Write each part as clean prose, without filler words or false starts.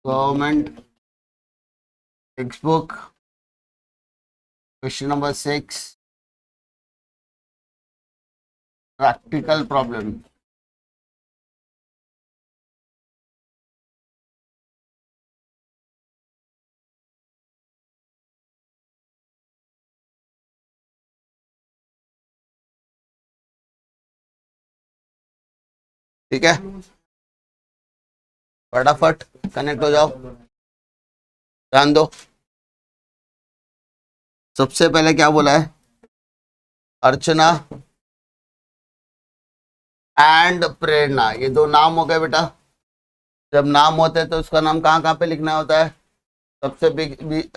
Government textbook, question number 6, practical problem. ठीक है, फटाफट कनेक्ट हो जाओ, ध्यान दो। सबसे पहले क्या बोला है? अर्चना एंड प्रेरणा, ये दो नाम हो गए बेटा। जब नाम होते हैं तो उसका नाम कहाँ कहाँ पे लिखना होता है? सबसे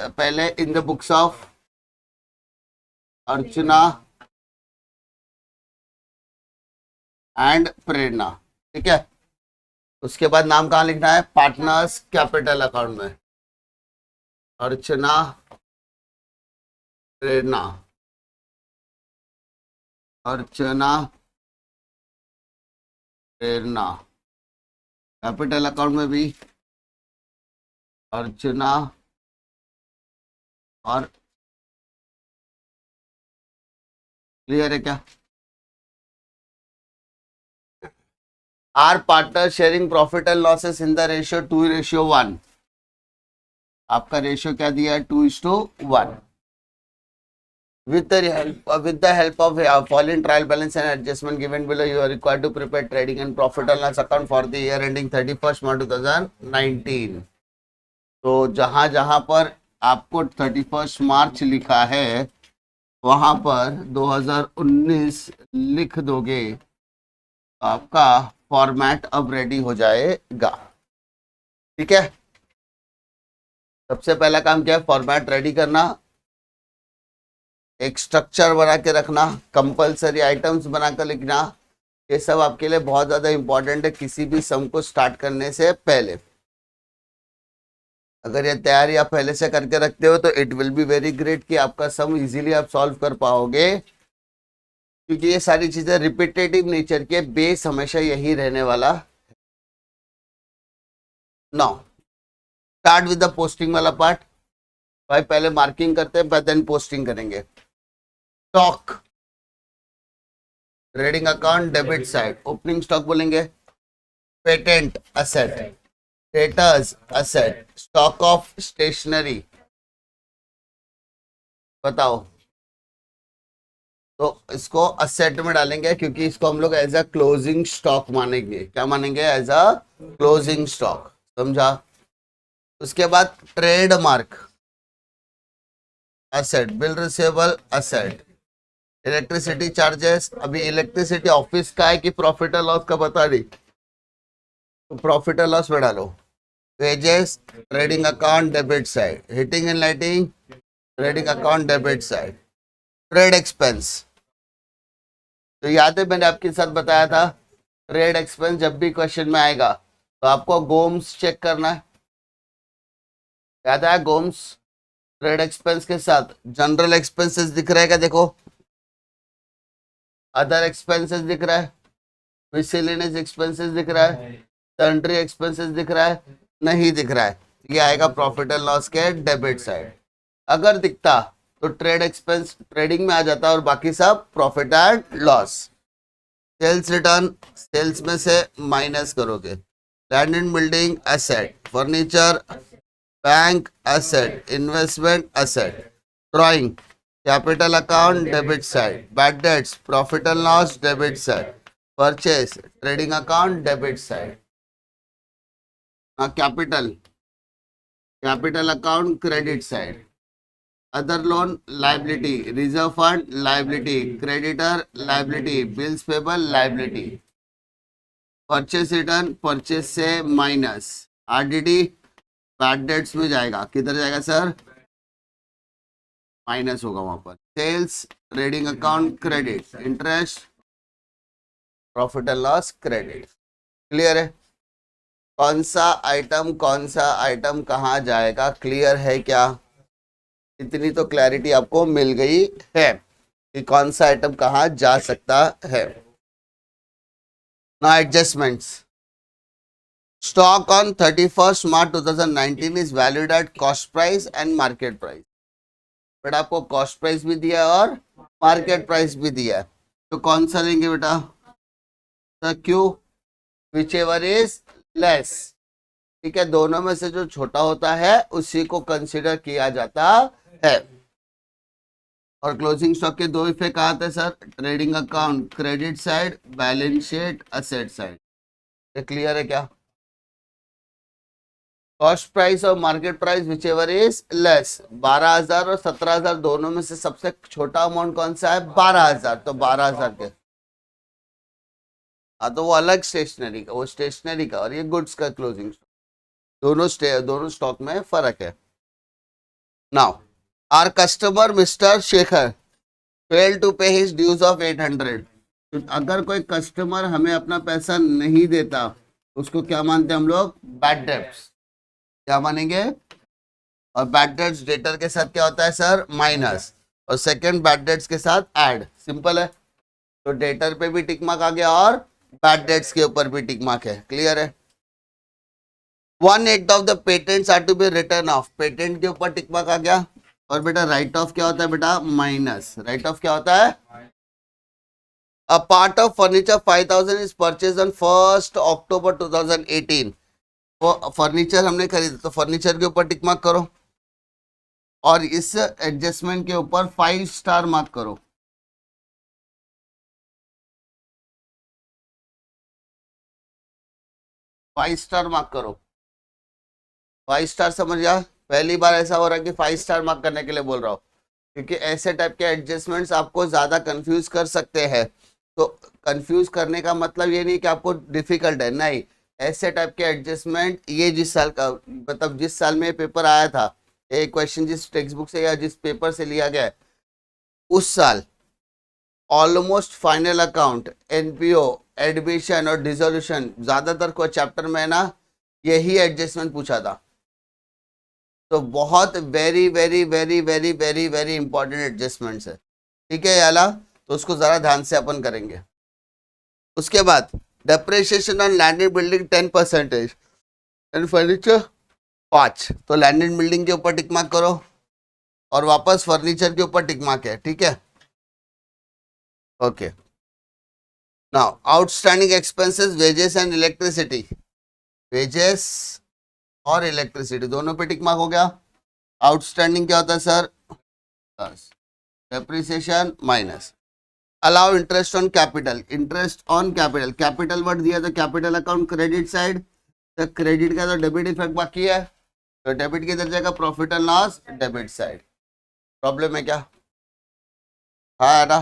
पहले in the books of Archana and Prerna, ठीक है। उसके बाद नाम कहाँ लिखना है? पार्टनर्स कैपिटल अकाउंट में, अर्चना प्रेरणा, अर्चना प्रेरणा। कैपिटल अकाउंट में भी अर्चना और क्लियर है क्या? Our partner sharing profit and losses in the ratio 2:1। आपका रेशियो क्या दिया है? 2:1। With the help of following trial balance and adjustment given below, you are required to prepare trading and profit and loss account for the year ending 31st March 2019. तो जहां जहां पर आपको 31 मार्च लिखा है वहां पर 2019 लिख दोगे, आपका फॉर्मेट अब रेडी हो जाएगा। ठीक है, सबसे पहला काम क्या है? फॉर्मेट रेडी करना, एक स्ट्रक्चर बना के रखना, कंपलसरी आइटम्स बनाकर लिखना। ये सब आपके लिए बहुत ज़्यादा इंपॉर्टेंट है किसी भी सम को स्टार्ट करने से पहले। अगर ये तैयारी आप पहले से करके रखते हो तो it will be very great कि आपका सम इजीली आप सॉल्व कर पाओगे, क्योंकि ये सारी चीज़ें रिपीटेटिव नेचर के, बेस हमेशा यही रहने वाला। Now start with the posting वाला पार्ट। भाई पहले मार्किंग करते हैं, बाद देन पोस्टिंग करेंगे। Stock, trading account debit side, opening stock बोलेंगे, patent asset, debtors asset, stock of stationery. बताओ, तो इसको असेट में डालेंगे क्योंकि इसको हम लोग एज अ क्लोजिंग स्टॉक मानेंगे। क्या मानेंगे? एज अ क्लोजिंग स्टॉक, समझा? उसके बाद trademark asset, bill receivable asset, electricity charges. अभी इलेक्ट्रिसिटी ऑफिस का है कि प्रॉफिट और लॉस का बता नहीं, तो प्रॉफिट और लॉस में डालो। Wages, trading account debit side, heating and lighting, trading account debit side, trade expense. तो याद है मैंने आपके साथ बताया था, ट्रेड एक्सपेंस जब भी क्वेश्चन में आएगा तो आपको गोम्स चेक करना है। याद है गोम्स? ट्रेड एक्सपेंस के साथ जनरल एक्सपेंसेस दिख रहा है क्या? देखो, अदर एक्सपेंसेस दिख रहा है, मिसलेनियस एक्सपेंसेस दिख रहा है, सन्ड्री एक्सपेंसेस दिख रहा है, नहीं दिख रहा है। ये आएगा प्रॉफिट एंड लॉस के डेबिट साइड। अगर दिखता तो ट्रेड एक्सपेंस ट्रेडिंग में आ जाता और बाकी सब profit and loss. Sales return, sales में से माइनस करोगे। Land and building asset, furniture, bank asset, investment asset, drawing, capital account debit side, bad debts, profit and loss debit side, purchase, trading account debit side. Capital, capital account credit side, other loan liability, reserve fund liability, creditor liability, bills payable liability, purchase return purchase से minus, RDD bad debts में जाएगा। किधर जाएगा sir? Minus होगा वहां पर। Sales, trading account credit, interest, profit and loss credit. Clear है? कौन सा आइटम कहाँ जाएगा, क्लियर है क्या? इतनी तो क्लैरिटी आपको मिल गई है कि कौन सा आइटम कहाँ जा सकता है। ना adjustments, stock on 31st March 2019 is valued at cost price and market price. But आपको कॉस्ट प्राइस भी दिया है और मार्केट प्राइस भी दिया है, तो कौन सा लेंगे बेटा? क्यों? Which ever is less. ठीक है, दोनों में से जो छोटा होता है उसी को कंसिडर किया जाता है। और क्लोजिंग स्टॉक के दो इफेक्ट आते हैं sir, trading account credit side, balance sheet asset side. ये क्लियर है क्या? कॉस्ट प्राइस और market price whichever is less. 12,000 और 17,000 दोनों में से सबसे छोटा अमाउंट कौन सा है? 12,000, तो 12,000 के। हाँ, तो वो अलग स्टेशनरी का, वो स्टेशनरी का, और ये गुड्स का क्लोजिंग स्टॉक, दोनों स्टॉक में फर्क है। Now our customer mister Shekhar fail to pay his dues of 800। तो अगर कोई कस्टमर हमें अपना पैसा नहीं देता, उसको क्या मानते हैं हम लोग? Bad debts. क्या मानेंगे? और बैड डेट्स डेटर के साथ क्या होता है सर? माइनस, और सेकंड बैड डेट्स के साथ ऐड। सिंपल है। तो डेटर पे भी टिक मार्क आ गया और बैड डेट्स के ऊपर भी टिक मार्क है। क्लियर है? 1/8 of the patents are to be written off. Patent के ऊपर टिक मार्क आ गया। और बेटा राइट ऑफ क्या होता है बेटा? माइनस। राइट ऑफ क्या होता है? A part of furniture 5,000 is purchased on 1st October 2018। वो फर्नीचर हमने खरीदा, तो फर्नीचर के ऊपर टिक मार्क करो और इस एडजस्टमेंट के ऊपर 5 स्टार मार्क करो। फाइव स्टार मार्क करो। 5 स्टार समझ गया? पहली बार ऐसा हो रहा है कि 5 स्टार मार्क करने के लिए बोल रहा हूँ, क्योंकि ऐसे टाइप के एडजस्टमेंट्स आपको ज्यादा कंफ्यूज कर सकते हैं। तो कंफ्यूज करने का मतलब ये नहीं कि आपको डिफिकल्ट है, नहीं। ऐसे टाइप के एडजस्टमेंट ये जिस साल का, मतलब जिस साल में पेपर आया था, एक क्वेश्चन जिस टेक्स्ट बुक से या जिस पेपर से लिया गया है, उस साल almost final account, NPO, admission और डिसोल्यूशन, ज्यादातर को चैप्टर में ना यही एडजस्टमेंट पूछा था। तो बहुत very very very very very very important adjustments है। ठीक है याला, तो उसको जरा ध्यान से अपन करेंगे। उसके बाद depreciation on land and building 10% and furniture 5। तो लैंड एंड बिल्डिंग के ऊपर टिक मार्क करो और वापस फर्नीचर के ऊपर टिक मार्क है। ठीक है, okay. Now outstanding expenses wages and electricity. Wages और इलेक्ट्रिसिटी दोनों पे टिक मार्क हो गया। आउटस्टैंडिंग क्या होता है sir? Depreciation minus. Allow interest on capital. Interest on capital, capital word दिया तो कैपिटल अकाउंट क्रेडिट साइड, तो क्रेडिट का तो डेबिट इफेक्ट बाकी है, तो डेबिट की तरह जाएगा profit and loss debit side. Problem है क्या? हाँ है ना?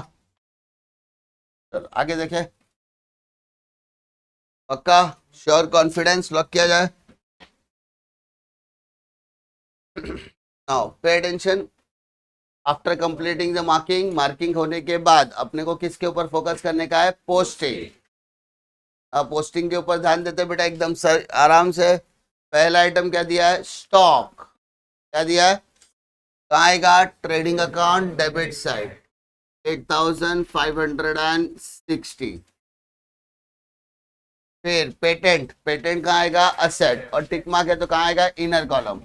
चलो आगे देखें। पक्का? श्योर? कॉन्फिडेंस? लॉक किया जाए? Now pay attention. After completing the marking, marking होने के बाद अपने को किसके ऊपर फोकस करने का है? पोस्टिंग। अब पोस्टिंग के ऊपर ध्यान देते बेटा एकदम सर आराम से। पहला आइटम क्या दिया है? स्टॉक। क्या दिया है? कहाँ आएगा? Trading account debit side 8,560। फिर पेटेंट, पेटेंट कहाँ आएगा? असेट, और टिक मार्क है तो कहाँ आएगा? Inner column.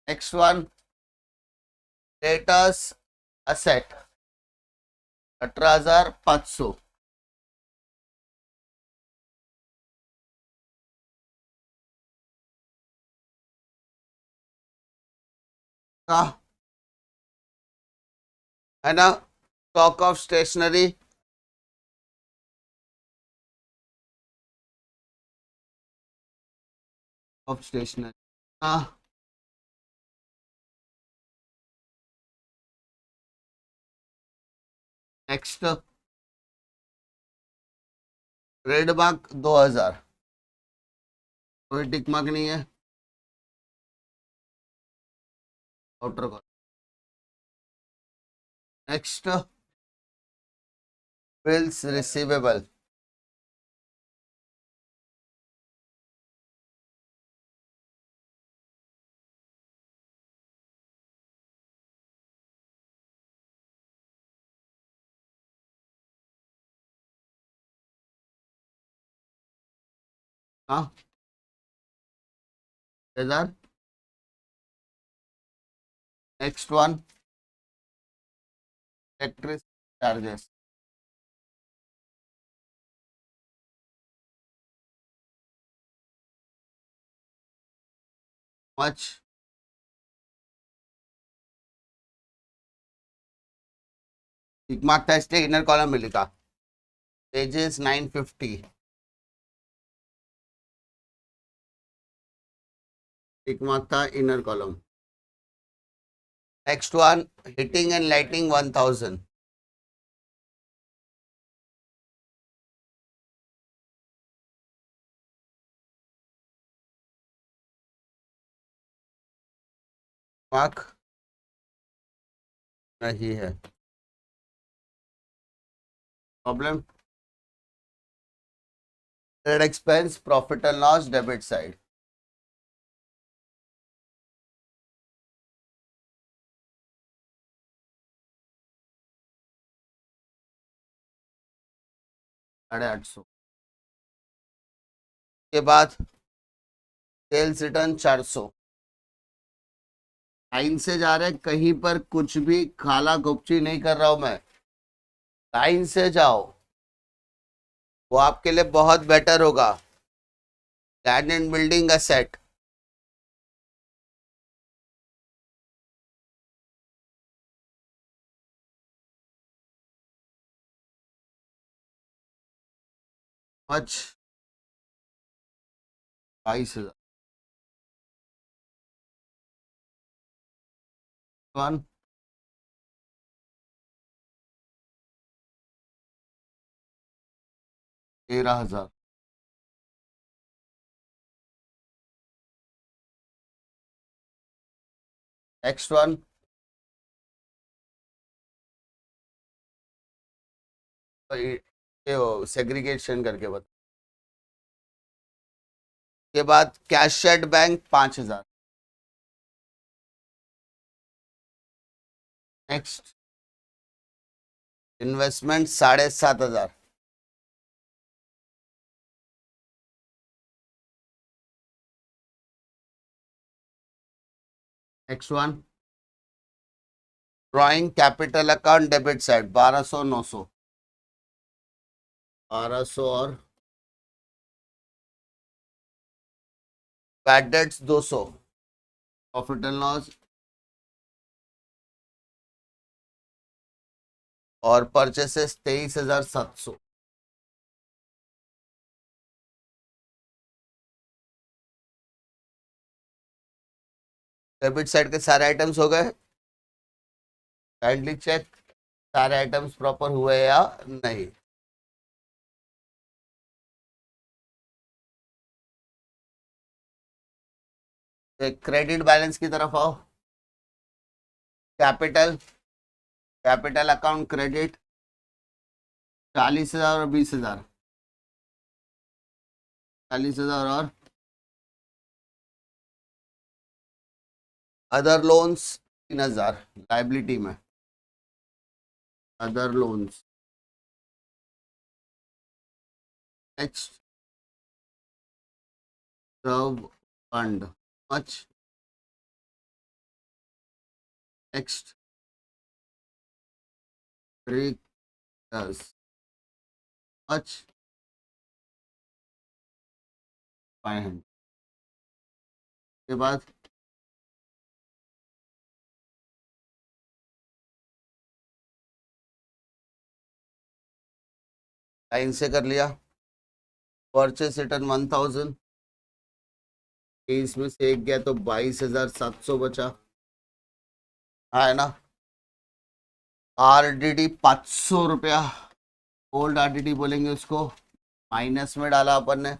Next one, status asset 18,500। का है ना? Stock of stationery of stationery का। नेक्स्ट ट्रेडमार्क 2,000, कोई टिक मार्क नहीं है। Outer column. Next bills receivable हाँ 1000. Next one electric charges. Much tick mark था इसलिए इनर कॉलम में लिखा. पेजेस 950. टिक मार्क था inner column. Next one heating and lighting 1000. Mark नहीं है. Problem. Trade expense profit and loss debit side. $850. के बाद सेल्स रिटर्न 400. लाइन से जा रहे कहीं पर कुछ भी खाला गुपची नहीं कर रहा हूं मैं. लाइन से जाओ वो आपके लिए बहुत बेटर होगा. Land and building asset. Much 22,000. One 13,000. Next one ये वो सेग्रीगेशन करके बता. के बाद cash at bank 5,000. Next investment 7,500. Next one drawing capital account debit side 1200 900. 1200 और bad debts 200. Profit and loss और परचेसेस 23,700. डेबिट साइड के सारे आइटम्स हो गए. काइंडली चेक सारे आइटम्स प्रॉपर हुए या नहीं. क्रेडिट बैलेंस की तरफ आओ. कैपिटल कैपिटल अकाउंट क्रेडिट 40,000 और 20,000. 40,000 और अदर लोन्स 3,000 लाइबिलिटी में. Other loans. नेक्स्ट सर्व fund much. Next creditors much 500. के बाद लाइन से कर लिया. Purchase return 1,000. इसमें से एक गया तो 22,700 बचा. हाँ है ना. RDD 500 रुपया. ओल्ड RDD बोलेंगे उसको. माइनस में डाला अपन ने.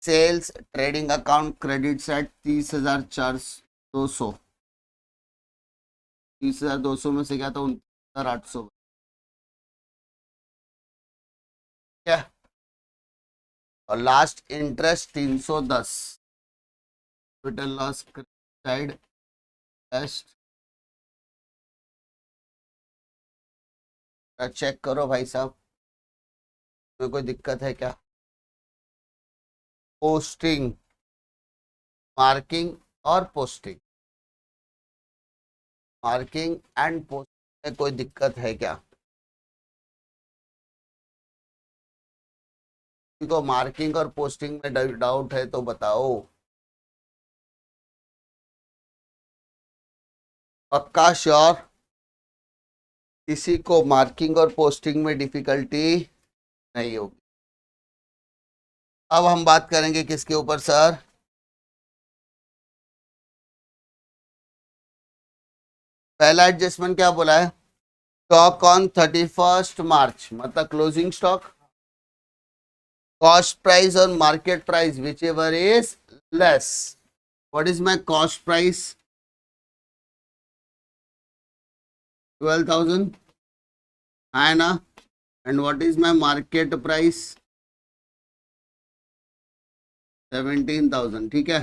Sales trading account credit set 30,200. 30,200 में से क्या था 29,800. क्या और last interest 310. Total loss side test. Check करो भाई साहब में कोई दिक्कत है क्या. पोस्टिंग, मार्किंग और पोस्टिंग, मार्किंग एंड पोस्टिंग में कोई दिक्कत है क्या? तो मार्किंग और पोस्टिंग में डाउट है तो बताओ। पक्का श्योर? किसी को मार्किंग और पोस्टिंग में डिफिकल्टी नहीं होगी। अब हम बात करेंगे किसके ऊपर सर? पहला एडजस्टमेंट क्या बोला है? स्टॉक ऑन 31 मार्च, मतलब क्लोजिंग स्टॉक, कॉस्ट प्राइस और market price whichever is less. What is my cost price? 12,000 है ना? And what is my market price? 17,000। ठीक है,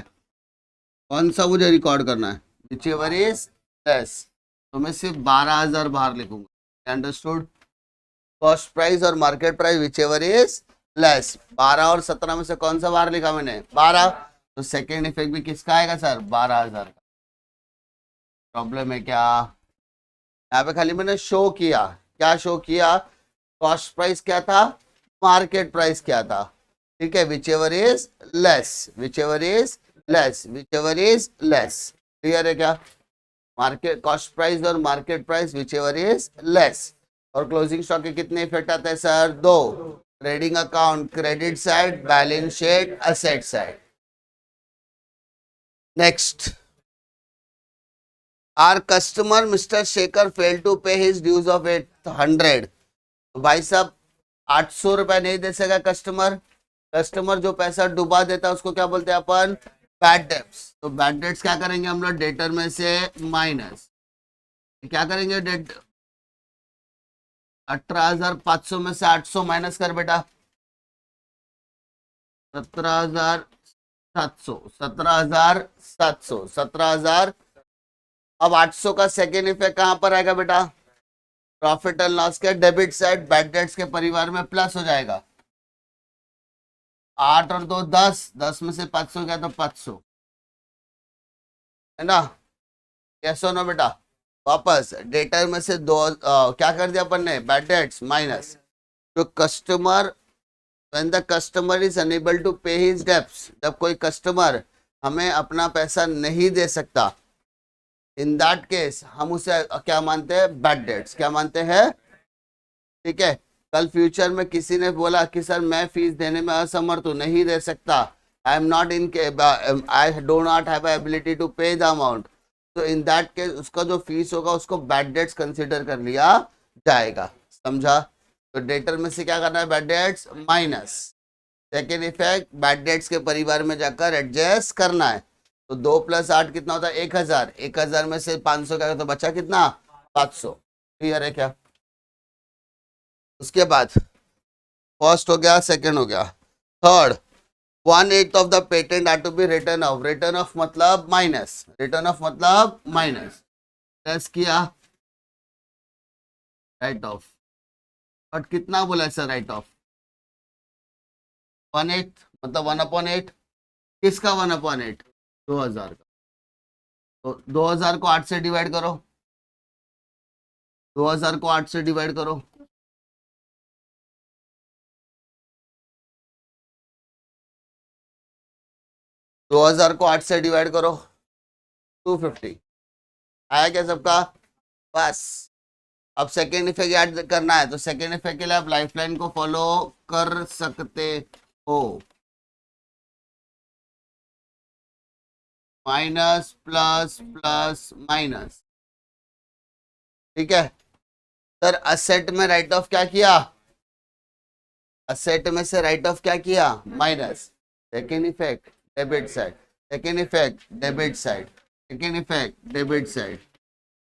कौन सा मुझे रिकॉर्ड करना है? विच एवर इज लेस, तो मैं सिर्फ 12,000 बाहर लिखूंगा। अंडरस्टूड? कॉस्ट प्राइस और market price whichever is less. 12 और 17 में से कौन सा बाहर लिखा मैंने? 12। तो सेकेंड इफेक्ट भी किसका आएगा सर? 12,000 का। प्रॉब्लम है क्या? यहाँ पे खाली मैंने शो किया। क्या शो किया? कॉस्ट प्राइस क्या था, मार्केट प्राइस क्या था। ठीक है, whichever is less, whichever is less, whichever is less. Clear है क्या? मार्केट कॉस्ट प्राइस और market price whichever is less. और क्लोजिंग स्टॉक के कितने इफेक्ट आते हैं सर? दो। Trading account credit side, balance sheet asset side. Next, our customer mister Shekhar fail to pay his dues of 800। तो भाई साहब 800 रुपए नहीं दे सका कस्टमर। कस्टमर जो पैसा डुबा देता है उसको क्या बोलते हैं अपन? Bad debts. तो बैड डेट्स क्या करेंगे हम लोग? डेटर में से माइनस, क्या करेंगे? डेट 18,500 में से 800 माइनस कर बेटा, 17,700, 17,700, 17,000। अब 800 का सेकेंड इफेक्ट कहां पर आएगा बेटा? प्रॉफिट एंड लॉस के डेबिट साइड, बैड डेट्स के परिवार में प्लस हो जाएगा। 8 और 2 10, 10 में से 500 गया तो 500 है ना? कैसे ना बेटा? वापस डेटर में से दो क्या कर दिया अपन ने? Bad debts minus. तो customer, when the customer is unable to pay his debts, जब कोई कस्टमर हमें अपना पैसा नहीं दे सकता, इन दैट केस हम उसे क्या मानते हैं? Bad debts. क्या मानते हैं? ठीक है, कल फ्यूचर में किसी ने बोला कि सर मैं फीस देने में असमर्थ हूं, नहीं दे सकता, I am not in, I do not have ability to pay the amount, तो इन दैट केस उसका जो फीस होगा उसको बैड डेट्स कंसिडर कर लिया जाएगा। समझा? तो डेटर में से क्या करना है? Bad debts minus. Second effect, bad debts के परिवार में जाकर एडजस्ट करना है। तो 2 + 8 कितना होता है? 1,000। 1,000 में से 500 क्या तो बचा कितना? 500। क्लियर है क्या? उसके बाद फर्स्ट हो गया, सेकेंड हो गया, third, 1/8 of the patent are to be written off. Written off मतलब माइनस, रिटर्न ऑफ मतलब माइनस। टेस्ट किया, राइट ऑफ। बट कितना बोला है सर राइट ऑफ? 1/8 मतलब 1/8। किसका 1/8? 2,000 का। तो 2,000 को 8 से डिवाइड करो, 2,000 को 8 से डिवाइड करो, दो हजार को 8 से डिवाइड करो, 250। आया क्या सबका? बस अब सेकेंड इफेक्ट याद करना है, तो सेकेंड इफेक्ट के लिए आप लाइफलाइन को फॉलो कर सकते हो। Minus plus plus minus. ठीक है सर, असेट में राइट ऑफ क्या किया? असेट में से राइट ऑफ क्या किया? Minus. Second effect debit side, second effect debit side, second effect debit side.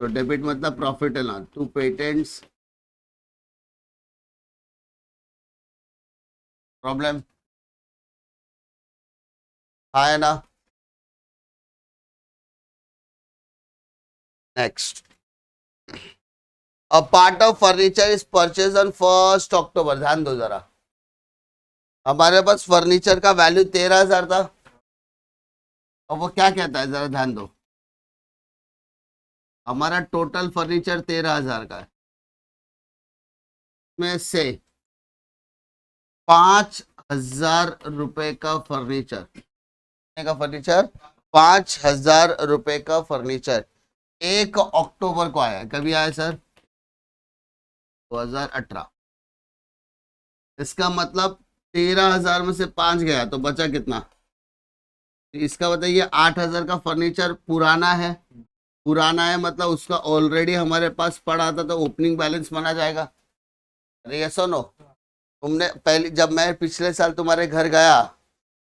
तो डेबिट मतलब profit and loss, to patents. Problem है ना? Next, a part of furniture is purchase on 1 October। ध्यान दो जरा, हमारे पास फर्नीचर का वैल्यू 13,000 था, और वो क्या कहता है जरा ध्यान दो, हमारा टोटल फर्नीचर 13,000 का है, में से 5,000 रुपए का फर्नीचर, कितने का फर्नीचर, 5,000 रुपए का फर्नीचर 1 अक्टूबर को आया। कभी आया सर? 2018। इसका मतलब 13,000 में से 5 गया तो बचा कितना? इसका बताइए, 8,000 का फर्नीचर पुराना है, पुराना है मतलब उसका ऑलरेडी हमारे पास पड़ा था, तो ओपनिंग बैलेंस माना जाएगा। अरे ये सुनो, तुमने पहले, जब मैं पिछले साल तुम्हारे घर गया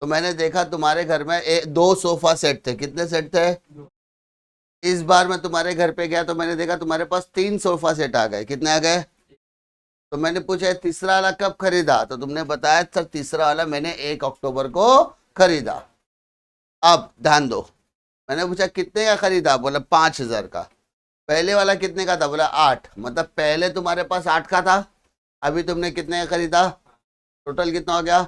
तो मैंने देखा तुम्हारे घर में 2 सोफा सेट थे। कितने सेट थे? इस बार मैं तुम्हारे घर पे गया तो मैंने देखा तुम्हारे पास 3 सोफा सेट आ गए। कितने आ गए? तो मैंने पूछा तीसरा वाला कब खरीदा, तो तुमने बताया सर तीसरा वाला मैंने 1 अक्टूबर को खरीदा। अब ध्यान दो, मैंने पूछा कितने का खरीदा, बोला 5,000 का। पहले वाला कितने का था, बोला 8। मतलब पहले तुम्हारे पास 8 का था, अभी तुमने कितने का खरीदा, टोटल कितना हो गया?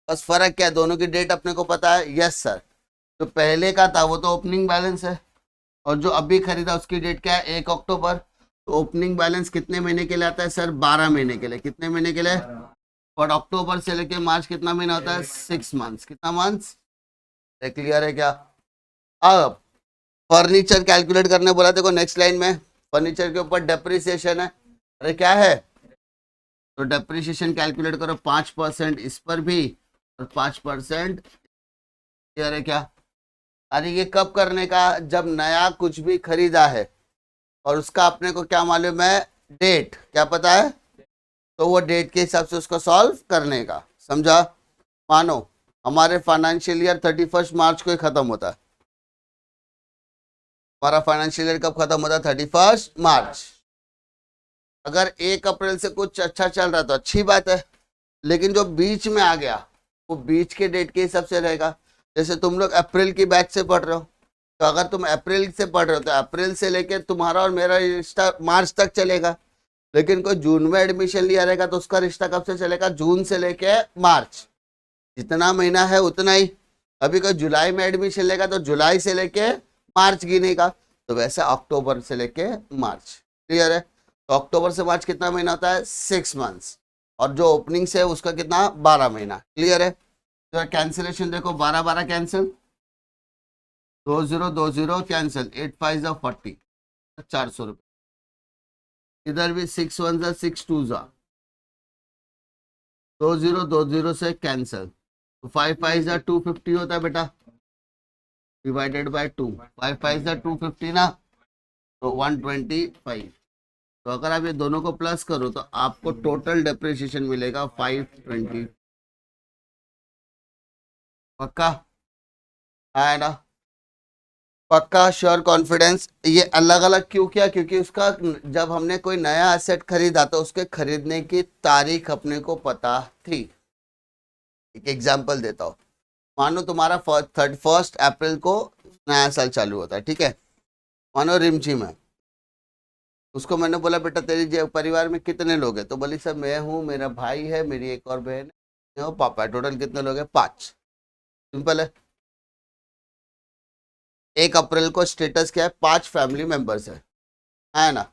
बस फर्क क्या है, दोनों की डेट अपने को पता है। यस सर, जो पहले का था वो तो ओपनिंग बैलेंस है, और जो अभी खरीदा उसकी डेट क्या है, 1 अक्टूबर। तो ओपनिंग बैलेंस कितने महीने के लिए आता है सर? 12 महीने के लिए। कितने महीने के लिए? और अक्टूबर से लेके मार्च कितना महीना होता है? 6 मंथ्स। कितना मंथ्स? क्लियर है क्या? अब फर्नीचर कैलकुलेट करने बोला, देखो नेक्स्ट लाइन में फर्नीचर के ऊपर डेप्रिसिएशन है। अरे क्या है? तो डेप्रिसिएशन कैलकुलेट करो, 5% इस पर भी और 5%। क्लियर है क्या? अरे ये कब करने का? जब नया कुछ भी खरीदा है और उसका अपने को क्या मालूम है, डेट क्या पता है, तो वो डेट के हिसाब से उसको सॉल्व करने का। समझा? मानो हमारे फाइनेंशियल ईयर 31 मार्च को ही खत्म होता है। हमारा फाइनेंशियल ईयर कब खत्म होता है? 31 मार्च। अगर 1 अप्रैल से कुछ अच्छा चल रहा तो अच्छी बात है, लेकिन जो बीच में आ गया वो बीच के डेट के हिसाब से रहेगा। जैसे तुम लोग अप्रैल की बैच से पढ़ रहे हो, तो अगर तुम अप्रैल से पढ़ रहे हो तो अप्रैल से लेके तुम्हारा और मेरा रिश्ता मार्च तक चलेगा। लेकिन कोई जून में एडमिशन लिया रहेगा तो उसका रिश्ता कब से चलेगा? जून से लेके मार्च, जितना महीना है उतना ही। अभी कोई जुलाई में एडमिशन लेगा तो जुलाई से लेके मार्च गिनेगा, तो वैसे अक्टूबर से लेके मार्च। क्लियर है? तो अक्टूबर से मार्च कितना महीना होता है? 6 मंथ्स। और जो ओपनिंग से है उसका कितना? 12 महीना। क्लियर है? तो कैंसिलेशन देखो, 12 कैंसिल, 2020 कैंसिल, 8 5 40, 400 रुपये। इधर भी 6 1 6 2 2020 से कैंसिल, तो 5 5 250 होता है बेटा, डिवाइडेड बाय 2। 5 5 250 ना, तो 125। तो अगर आप ये दोनों को प्लस करो तो आपको टोटल डेप्रिसिएशन मिलेगा 520। पक्का है ना? पक्का, श्योर, कॉन्फिडेंस। ये अलग अलग क्यों किया? क्योंकि उसका जब हमने कोई नया एसेट खरीदा तो उसके खरीदने की तारीख अपने को पता थी। एक एग्जांपल देता हूँ, मानो तुम्हारा 1 अप्रैल को नया साल चालू होता है, ठीक है? मानो रिमझिम है, उसको मैंने बोला बेटा तेरी परिवार में कितने लोग हैं? तो बोली सर मैं हूँ, मेरा भाई है, मेरी एक और बहन है और पापा है, टोटल कितने लोग हैं? 5। सिंपल है। 1 अप्रैल को स्टेटस क्या है? 5 फैमिली मेंबर्स है ना?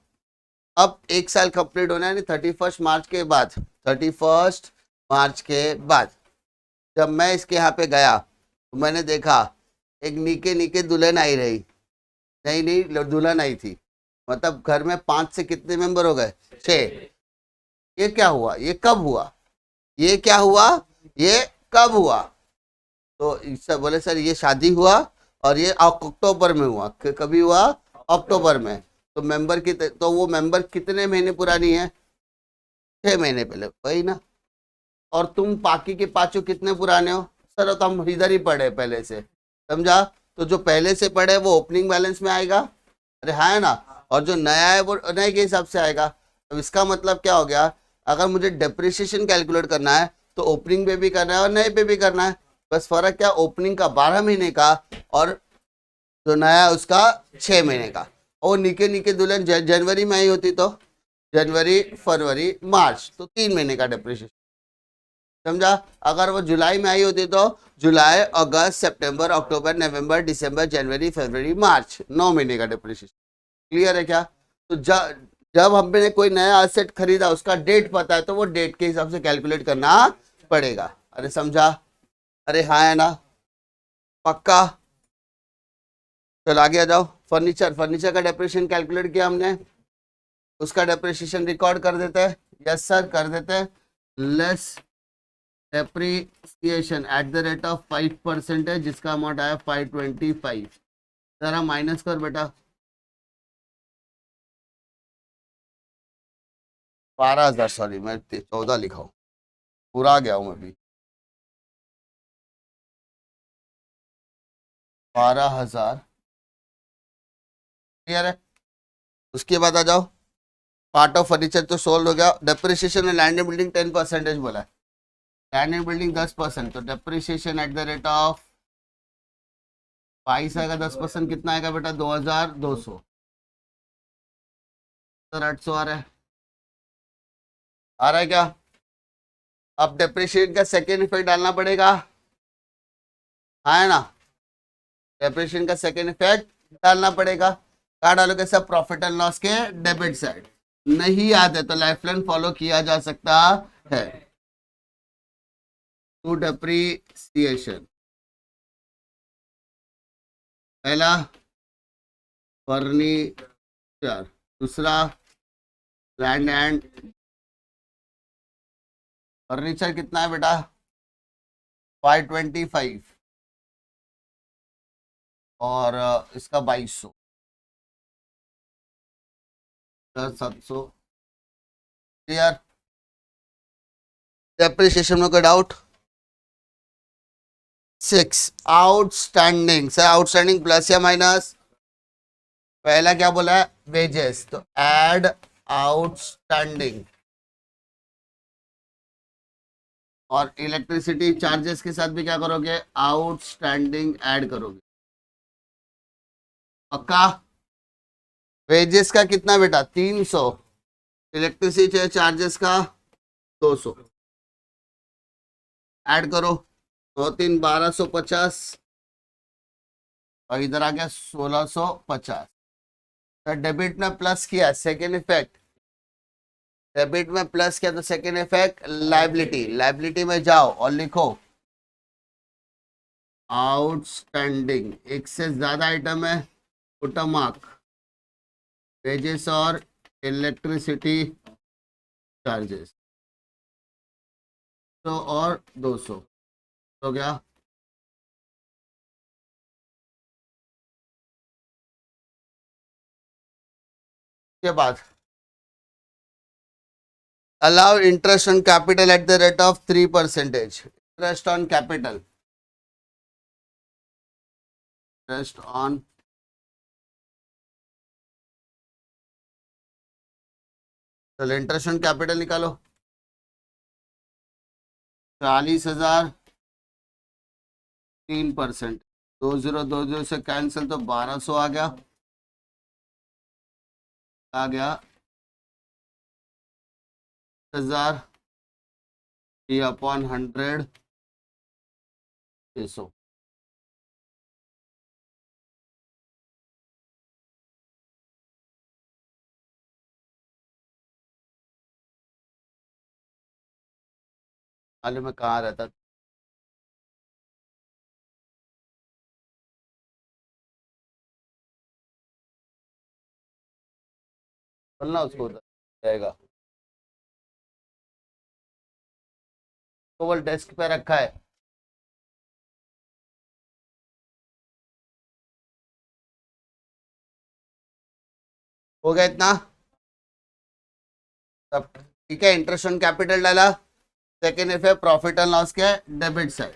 अब 1 साल कंप्लीट होना है, यानी 31 मार्च के बाद, 31 मार्च के बाद जब मैं इसके यहाँ पे गया तो मैंने देखा एक नीके नीके दुल्हन आई रही। नहीं नहीं, दुल्हन आई थी, मतलब घर में 5 से कितने मेंबर हो गए? 6। ये क्या हुआ? ये कब हुआ? ये क्या हुआ? ये कब हुआ? तो सर बोले सर ये शादी हुआ और ये अक्टूबर में हुआ। कभी हुआ? अक्टूबर में। तो मेंबर की, तो वो मेंबर कितने महीने पुरानी है? 6 महीने पहले, वही ना? और तुम बाकी के 5 कितने पुराने हो? सर तो हम इधर ही पढ़े पहले से। समझा? तो जो पहले से पढ़े वो ओपनिंग बैलेंस में आएगा। अरे हाँ है ना? और जो नया है वो नए के हिसाब से आएगा। तो इसका मतलब क्या हो गया? अगर मुझे डेप्रिसिएशन कैलकुलेट करना है तो ओपनिंग पे भी करना है और नए पे भी करना है। बस फर्क क्या? ओपनिंग का 12 महीने का और जो नया उसका 6 महीने का। और निके निके दुल्हन जनवरी में आई होती तो जनवरी फरवरी मार्च, तो 3 महीने का डेप्रिसिएशन। समझा। अगर वो जुलाई में आई होती तो जुलाई, अगस्त, सितंबर, अक्टूबर, नवंबर, दिसंबर, जनवरी, फरवरी, मार्च, 9 महीने का डिप्रिसिएशन। क्लियर है क्या? तो जब हमने कोई नया एसेट खरीदा, उसका डेट पता है तो वो डेट के हिसाब से कैलकुलेट करना पड़ेगा। अरे समझा? अरे हाँ है ना? पक्का? चलो आगे आ जाओ। फर्नीचर, फर्नीचर का डेप्रिसिएशन कैलकुलेट किया हमने, उसका डेप्रिसिएशन रिकॉर्ड कर देते हैं। यस सर, कर देते हैं। Less depreciation at the rate of 5% है, जिसका अमाउंट आया 525। जरा माइनस कर बेटा। 12,000, सॉरी मैं 14 लिखा हूँ, पूरा गया हूँ मैं भी। 12,000। क्लियर है? उसके बाद आ जाओ, पार्ट ऑफ फर्नीचर तो सोल्व हो गया। डेप्रिसिएशन में लैंड एंड बिल्डिंग 10% बोला है, लैंड एंड बिल्डिंग 10%, तो depreciation at the rate of 22 आएगा। 10% कितना आएगा बेटा? 2,200। सर 800 आ रहा है, आ रहा है क्या? अब डेप्रिसिएशन का सेकेंड इफेक्ट डालना पड़ेगा, है ना? डेप्रिसिएशन का सेकेंड इफेक्ट डालना पड़ेगा। कहाँ डालोगे? सब प्रॉफिट एंड लॉस के डेबिट साइड। नहीं याद है तो लाइफलाइन फॉलो किया जा सकता है। टू डेप्रिसिएशन, पहला फर्नीचर, दूसरा लैंड एंड। फर्नीचर कितना है बेटा? 525 और इसका 2200, 700। क्लियर? डेप्रिसिएशन में कोई doubt? 6 outstanding. Sir outstanding plus या माइनस? पहला क्या बोला है? वेजेस, तो एड आउटस्टैंडिंग। और इलेक्ट्रिसिटी चार्जेस के साथ भी क्या करोगे? आउटस्टैंडिंग ऐड करोगे। पक्का? वेजेस का कितना बेटा? 300। इलेक्ट्रिसिटी चार्जेस का 200। ऐड करो, 2 3 1250 और इधर आ गया 1650। तो डेबिट में प्लस किया, सेकेंड इफेक्ट। डेबिट में प्लस किया तो सेकेंड इफेक्ट लाइबिलिटी। लाइबिलिटी में जाओ और लिखो आउटस्टैंडिंग। एक से ज्यादा आइटम है, पुट अ मार्क। वेजेस और इलेक्ट्रिसिटी चार्जेस, तो और 200 हो गया। के बाद allow interest on capital at the rate of 3%. Interest on capital, interest on, चलो इंटरेस्ट ऑन कैपिटल निकालो। 40,000, 3%, 2020 से कैंसिल तो 1200 आ गया। आ गया 1000 अपॉन 100, 600। मालूम में कहाँ रहता? बोलना उसको, उधर जाएगा। तो वो डेस्क पे रखा है। हो गया इतना सब? ठीक है, इंटरेस्ट ऑन कैपिटल डाला। सेकेंड इफ है प्रॉफिट एंड लॉस के debit side.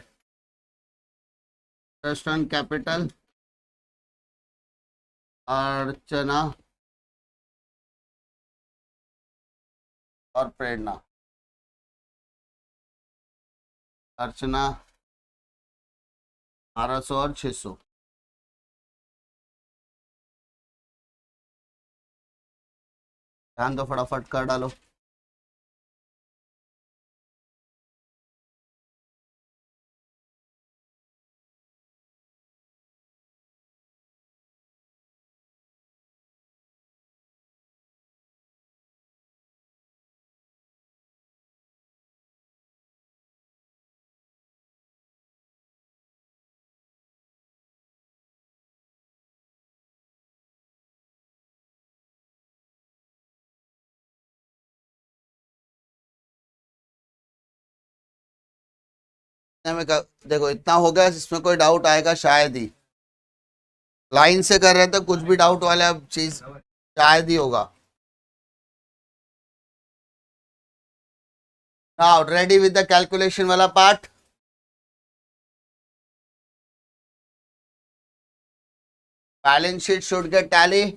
Interest on capital, Archana और प्रेरणा। अर्चना 1200 और 600। ध्यान दो, फटाफट कर डालो। देखो इतना हो गया, इसमें कोई डाउट आएगा शायद ही, लाइन से कर रहे थे कुछ भी डाउट वाला चीज शायद ही होगा। Now ready with the calculation वाला part. Balance sheet should get tally.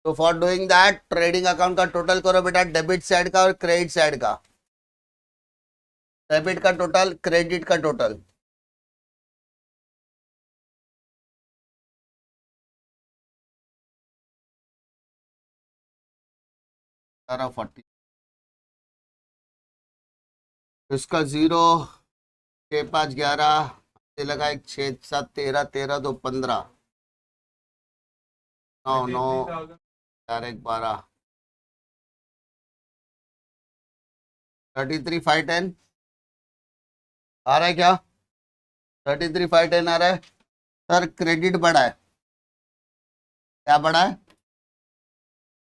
तो for doing that trading account का टोटल करो बेटा, डेबिट साइड का और क्रेडिट साइड का। डेबिट का टोटल, क्रेडिट का टोटल। सारा 40, इसका 0, 6 5 11 लगा, 1 6 7 13, 13 2 15, 9 9 4 1 12, 33 5 10 आ रहा है क्या? 33 5 10 आ रहा है सर। क्रेडिट बढ़ा है, क्या बढ़ा है?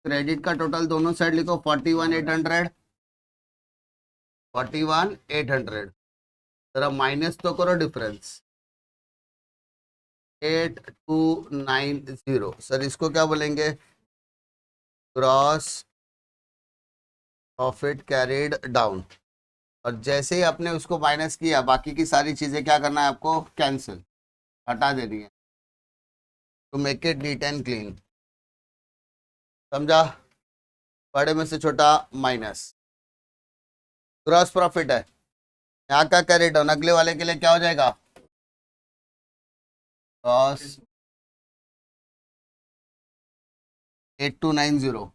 क्रेडिट का टोटल दोनों साइड लिखो, 41 800, 41 800। जरा माइनस तो करो डिफरेंस, 8290। सर इसको क्या बोलेंगे? Gross profit carried down. और जैसे ही आपने उसको माइनस किया, बाकी की सारी चीजें क्या करना है आपको? कैंसिल, हटा देनी है, to make it neat and clean. समझा? बड़े में से छोटा माइनस, ग्रॉस प्रॉफिट है, यहाँ का कैरिड डाउन, अगले वाले के लिए क्या हो जाएगा? ग्रॉस 8290।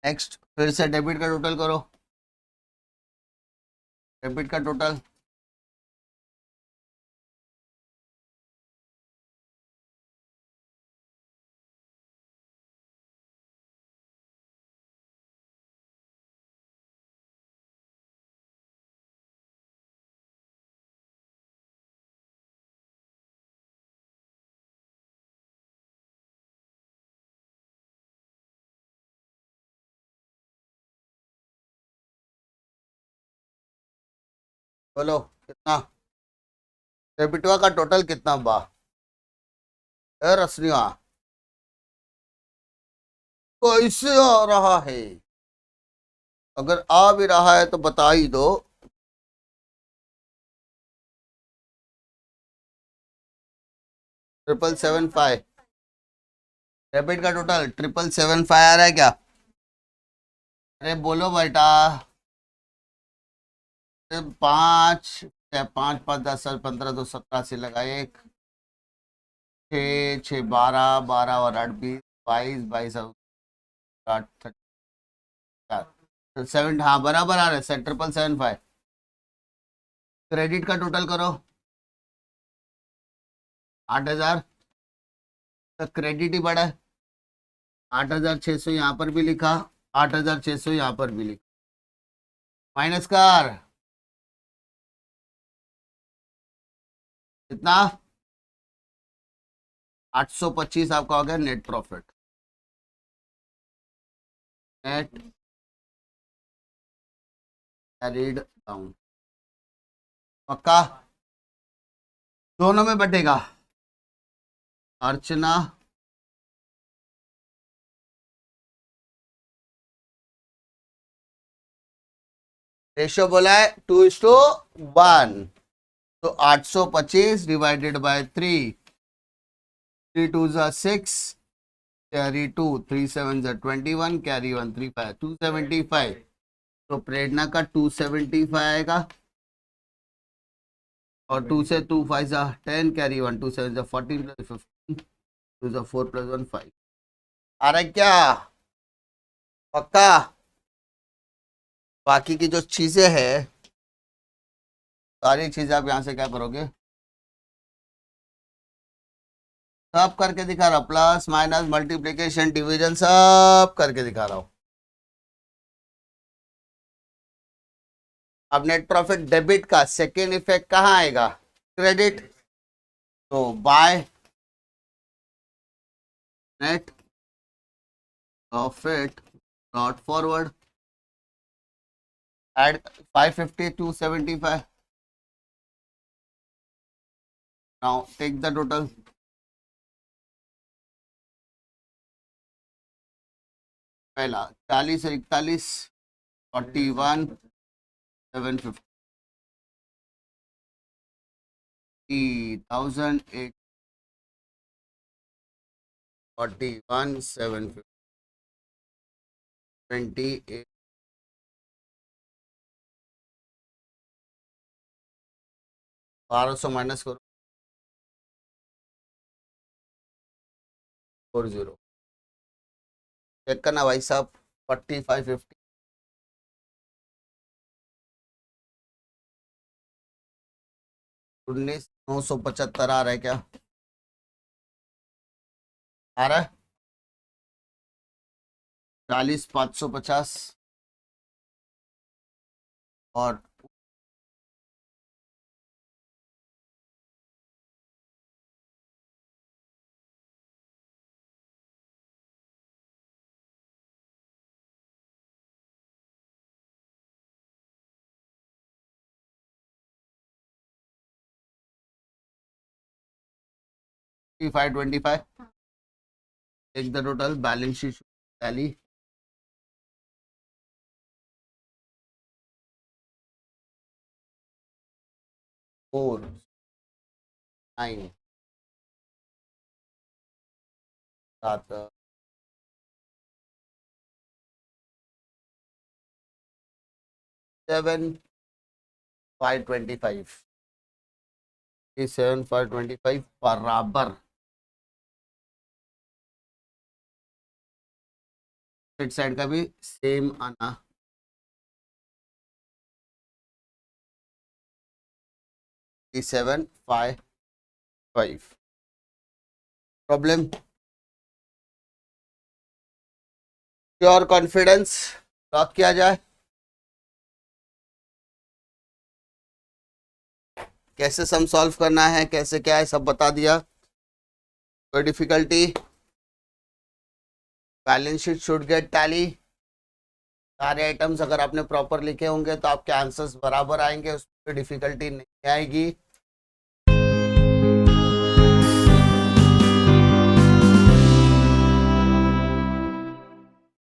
नेक्स्ट फिर से डेबिट का टोटल करो, डेबिट का टोटल। बोलो कितना? डेबिटवा का टोटल कितना बा? रसनिया कैसे आ रहा है? अगर आ भी रहा है तो बता ही दो। ट्रिपल सेवन फाइव, डेबिट का टोटल 7775 आ रहा है क्या? अरे बोलो बेटा। 5 5 5 10 15 2 17 से लगा, 1 6 6 12 12 और 8 20 22 22 और 8 7, हाँ बराबर आ रहा है सर, 7775। क्रेडिट का टोटल करो, 8000। तो क्रेडिट ही बढ़ा है, 8600 यहाँ पर भी लिखा, 8600 यहाँ पर भी लिखा, माइनस कर कितना? 825 आपका हो गया net profit. Net carried down, पक्का? दोनों में बटेगा। अर्चना रेशो बोला है 2:1, तो 825 डिवाइडेड बाय 3, 3 2 6, कैरी 2, 3 7 21, कैरी 1 3 5, 275। तो प्रेरणा का 275 आएगा, और 2 से 2 5 10, कैरी 1 2 7 14 प्लस 15, 2 4 प्लस 1 5। आ रहा है क्या? पक्का? बाकी की जो चीजें हैं, सारी चीजें आप यहां से क्या करोगे? सब करके दिखा रहा हूं, प्लस माइनस मल्टीप्लीकेशन डिवीजन सब करके दिखा रहा हूं। अब नेट प्रॉफिट डेबिट का सेकेंड इफेक्ट कहाँ आएगा? क्रेडिट। तो by net profit brought forward, add 550 275. Now take the total. पहला 40 और 41 41 750 41 750 28 1200 माइनस करो 40 चेक करना भाई साहब 4550 19,975 आ रहा है क्या? आ रहा है 40,550 और 525 take the total balance sheet tally 4 9 7 7 525 7 525 बराबर साइड का भी सेम आना 755 प्रॉब्लम प्योर कॉन्फिडेंस लॉक किया जाए कैसे सम सॉल्व करना है कैसे क्या है सब बता दिया कोई difficulty balance sheet should get tally सारे आइटम्स अगर आपने प्रॉपर लिखे होंगे तो आपके आंसर्स बराबर आएंगे उसमें डिफिकल्टी नहीं आएगी